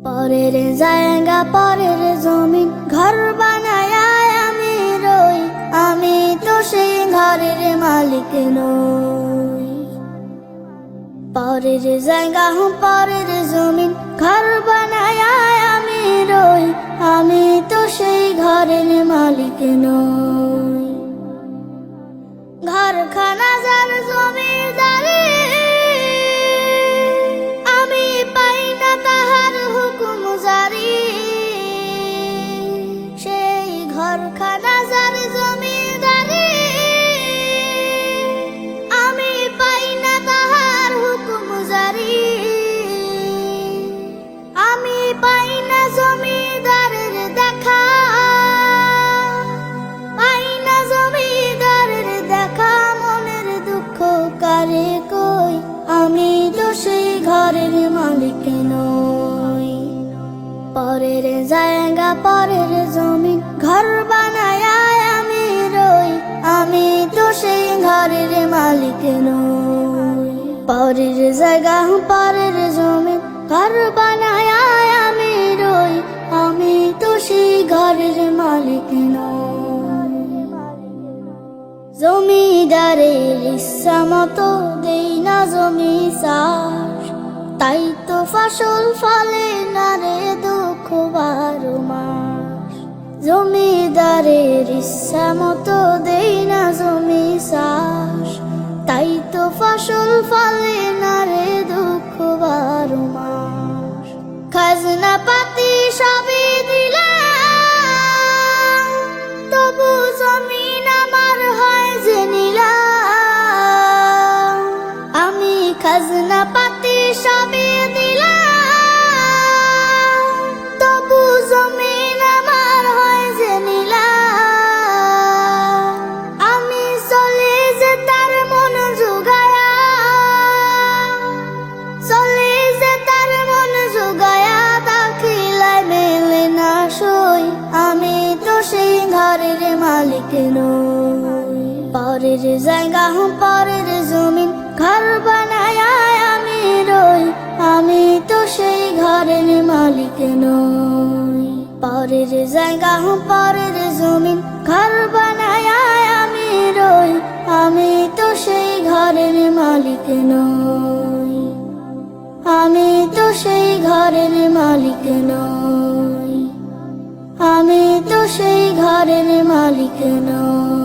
পরের জায়গা পরের জমিন ঘর বানায়া আমি রই, আমি তো সেই ঘরের মালিক নই। পরের জায়গা পরের জমিন ঘর বানায়া আমি রই, আমি তো সেই ঘরের মালিক নই। ঘরখানা যার জমিদারি, আমি পাই না তাহার হুকুম জারি। সেই ঘরখানা যার জমিদারি, আমি পাই না তাহার হুকুম জারি। আমি পাই না জমিদারের দেখা, পাই না জমিদারের দেখা। মনের দুঃখ কারে কই, আমি তো সেই ঘরের মালিক নই। পরের জায়গা পরের জমিন ঘর বানায়া আমি রই, আমি তো সেই ঘরের মালিক নই। পরের জায়গা পরের জমিন ঘর বানায়া আমি রই, আমি তো সেই ঘরের মালিক নই। জমিদারের ইচ্ছা মতো দেই না জমি চাষ, তাই তো ফসল ফলে না রে দুঃখ 12 মাস। জমিদারের ইচ্ছা মতো দেই না জমি চাষ, তাই তো ফসল ফলে না রে দুঃখ 12 মাস। খাজনা পাতি সবই দিলাম, তবু জমিন আমার হয় যে নিলাম। আমি খাজনা পাতি সবই দিলাম, তবু জমিন আমার হয় যে নিলাম। আমি চলে যে তার মন জোগায়া, চলে যে তার মন জোগায়া, দাখিলায় মেলে না সই, আমি তো সেই ঘরের মালিক নই। পরের জায়গা পরের জমিন ঘর বানায়া আমি রই, আমি তো সেই ঘরের মালিক নই। পরের জায়গা পরের জমিন ঘর বানায়া আমি রই, আমি তো সেই ঘরের মালিক নই। আমি তো সেই ঘরের মালিক নই, আমি তো সেই ঘরের মালিক নই।